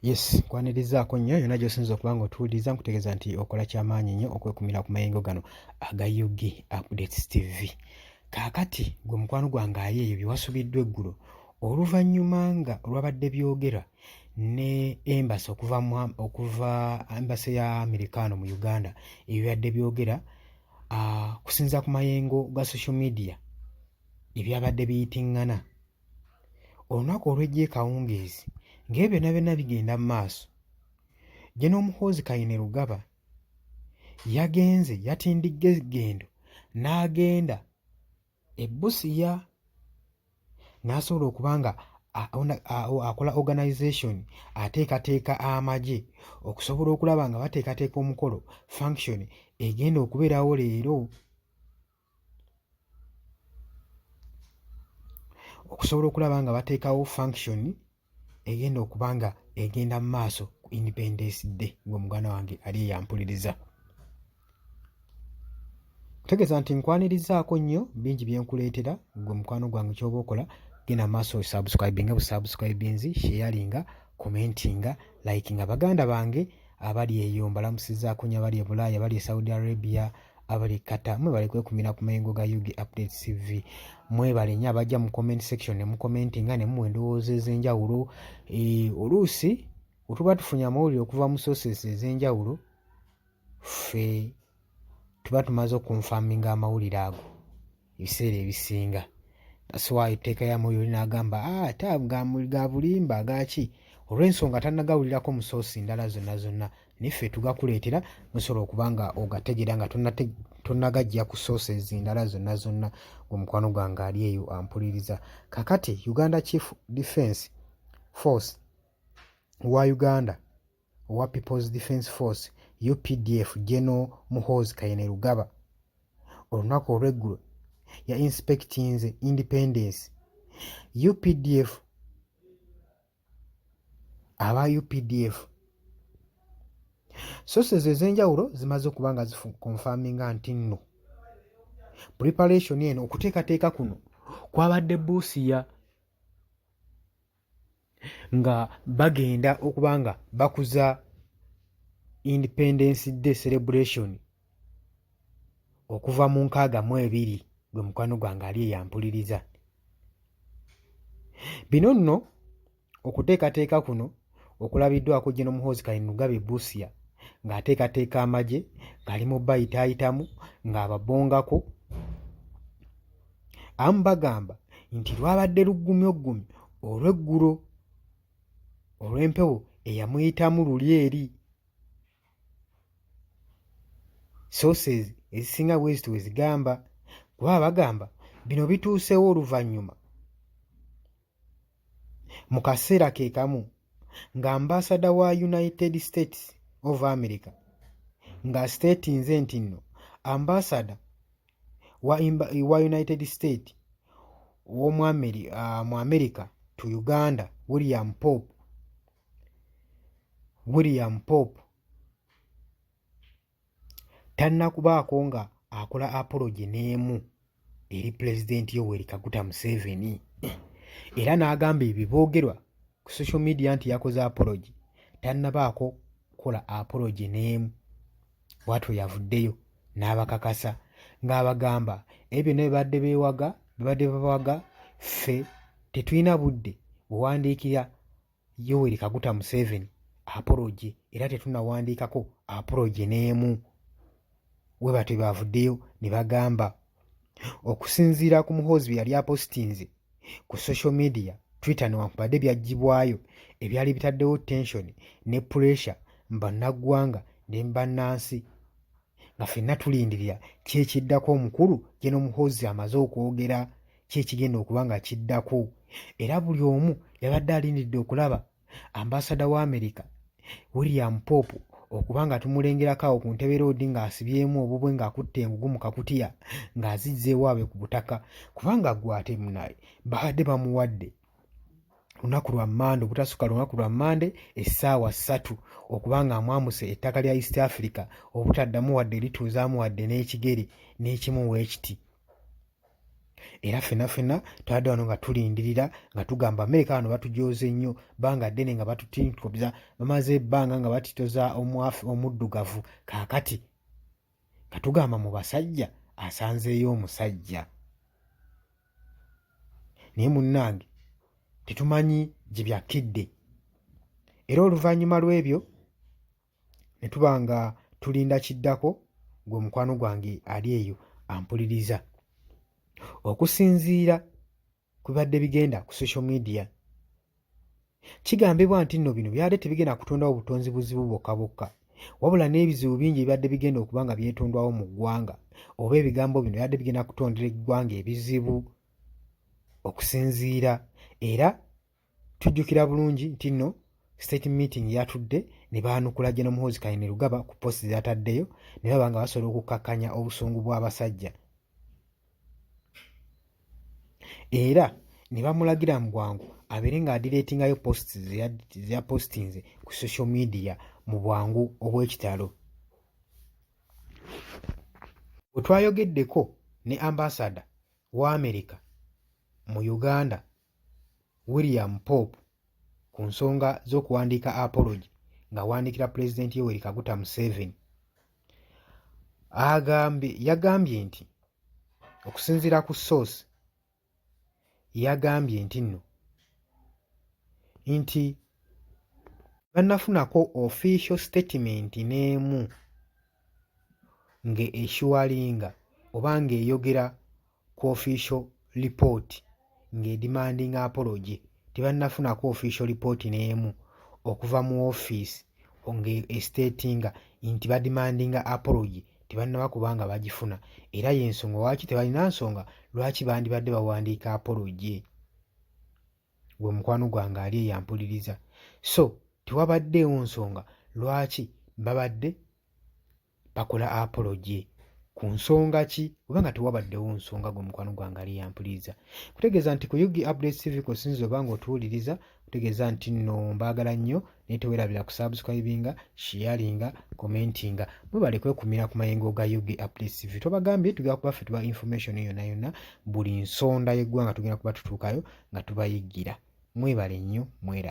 Yes, kwanirizaako nnyo yonna gy'osinza okuba ng'otuwuliriza nkutegeeza nti okola ky'amaanyi nnyo okwekumira ku mayengo gano aga UG Updates TV. Kaakati gwe mukwano gwange ali eyo bye wasubiddwa eggulo oluvannyuma nga olwabadde byogera ne Embassy okuva Embassy ya Amerikaano mu Uganda ebyabadde byogera kusinza ku mayengo ga social media ebyabadde biyitiŋŋana. Olunaku olw'ejja kawungeezi ng'ebyo byonna bigenda mu maaso, General Muhoozi Kainerugaba yatindigga eggendo n'agenda e Busia n'asobola okuba nga akola organisation ateekateeka amagye okusobola okulaba nga bateekateeka omukolo function egenda okubeerawo leero okusobola okulaba nga bateekawo function egenda okuba nga egenda mu maaso ku Independence Day gwe muganda wange ali yampuliriza. Ntegeeza nti nkwanirizaako nnyo bingi bye nkuleetera gwe mukwano gwange ky'oba okola genda mu maaso subscribinga busubscribinzi sharinga commentinga likinga. Baganda bange abali eyo mbalamusizaako nnyo abali e Bulaaya abali e Saudi Arabia abali Qatar mwebale kwekumira ku mayengo ga UG Updates TV. Mwebale nnyo abajja mu comment section ne mu commentinga ne muwa endowooza ez'enjawulo. Oluusi wetuba tufunye amawulire okuva mu sources ez'enjawulo ffe tuba tumaze okunfaminga amawulire ago ebiseera ebisinga. That's why teekayo amawulire n'agamba ga bulimba agaki olw'ensonga tannagawulirako mu source ndala zonna niffe tugakuleetera nosobola okuba nga ogategeera nga tonnagajja ku sources endala zonna gwe mukwano gwange ali eyo ampuliriza. Kakati Uganda Chief Defence Force wa Uganda owa People's Defence Force UPDF General Muhoozi Kainerugaba olunaku olw'eggulo ya inspectinze Independence. UPDF aba UPDF sources ez'enjawulo zimaze okuba nga zikonfaminga nti nno preparation eno okuteekateeka kuno kwabadde Busia nga bagenda okuba nga bakuza Independence Day celebration okuva mu 62 gwe mukwano gwange ali eyampuliriza. Bino nno okuteekateeka kuno okulabiddwako General Muhoozi Kainerugaba Busia ng'ateekateeka amagye ng'ali mu bayitaayitamu ng'ababongako. Amu bagamba nti lwabadde luggumyoggumyo olw'eggulo olw'empewo eyamuyitamu luli eri. Sources ezisinga bwezito wezigamba kuba bagamba bino bituusewo oluvannyuma mu kaseera ke kamu nga ambassador wa United States of America nga statinze nti nno ambassador wa United States mu America to Uganda William Pope tannakubaako nga akola apology n'emu eri President Yoweri Kaguta Museveni era n'agamba ebyo boogerwa ku social media nti yakoze apology tannabaako kukola apology n'emu. Bw'atyo yavuddeyo n'abakakasa ng'abagamba ebyo byonna bibadde babawaga ffe tetulina budde buwandiikira Yoweri Kaguta Museveni apology era tetunnawandiikako apology n'emu. We batyo bavuddeyo ne bagamba okusinziira ku Muhoozi bye yali apostinze ku social media Twitter newankubadde byaggyibwayo ebyali bitaddewo tension ne pressure mbannaggwanga ne mbannansi nga ffenna tulindirira kyekiddako omukulu General Muhoozi amaze okwogera kyekigenda okuba nga kiddako. Era buli omu yabadde alindiridde okulaba ambassador wa America William Pope okuba nga tumulengerako awo ku ntebe roodi ng'asibyemu obubwe ng'akutte engugu mu kakutiya ng'azizza ewaabwe ku butaka kubanga gwate munaye babadde bamuwadde lunaku lwa Mande obutasukka lunaku lwa Mande essaawa 3 okuba nga amwamuse ettaka lya East Africa obutaddamu wadde lituuzaamu wadde n'ekigere n'ekimu weekiti. era ffenna twabadde wano nga tulindirira nga tugamba Amerika wano batujooze nnyo bbanga ddene nga batutinkoza bamaze ebbanga nga batitoza omuddugavu kaakati nga tugamba mu basajja asanzeeyo omusajja naye munnange tetumanyi gye byakkidde era oluvannyuma lw'ebyo ne tuba nga tulinda kiddako gwe mukwano gwange ali eyo ampuliriza okusinziira ku bibadde bigenda ku social media kigambibwa nti nno bino byabadde tebigenda kutondawo butonzi buzibu bwokka bwokka wabula n'ebizibu bingi ebibadde bigenda okuba nga byetondwawo mu ggwanga oba ebigambo bino byabadde bigenda kutondera eggwanga ebizibu okusinziira era tujjukira bulungi nti nno state meeting yatudde ne baanukula General Muhoozi Kainerugaba ku posti z'ataddeyo ne baba nga basobola okukkakkanya obusungu bw'abasajja era ne bamulagira mu bwangu abeere ng'adireetingayo posts zeyapostinze ku social media mu bwangu obw'ekitalo. Bwe twayogeddeko ne ambassador wa America mu Uganda William Pope ku nsonga z'okuwandiika apology ng'awandiikira Pulezidenti Yoweri Kaguta Museveni yagambye nti okusinziira ku source yagambye nti bannafunako official statement n'emu ng'eshuwalinga oba ng'eyogera ku official report ng'edimandinga apology tebannafunako official report n'emu okuva mu office ng'estatinga nti badimandinga apology tebannaba kubanga bagifuna era y'ensonga lwaki tebalina nsonga lwaki bandibadde bawandiika apology gwe mukwano gwange ali eyampuliriza so tewabaddeewo nsonga lwaki babadde bakola apology ku nsonga ki kubanga tewabaddewo nsonga gwe mukwano gwange ali eyampuliriza kutegeeza nti ku UG Updates TV kosinza oba ng'otuwuliriza kutegeeza nti nno mbaagala nnyo naye teweerabira ku subscribinga sharinga commentinga mwebale kwekumira ku mayengo ga UG Updates TV tubagambye tugenda kuba ffe tuba information yonna buli nsonda y'eggwanga tugenda kuba tutuukayo nga tubayiggira mwebale nnyo mwera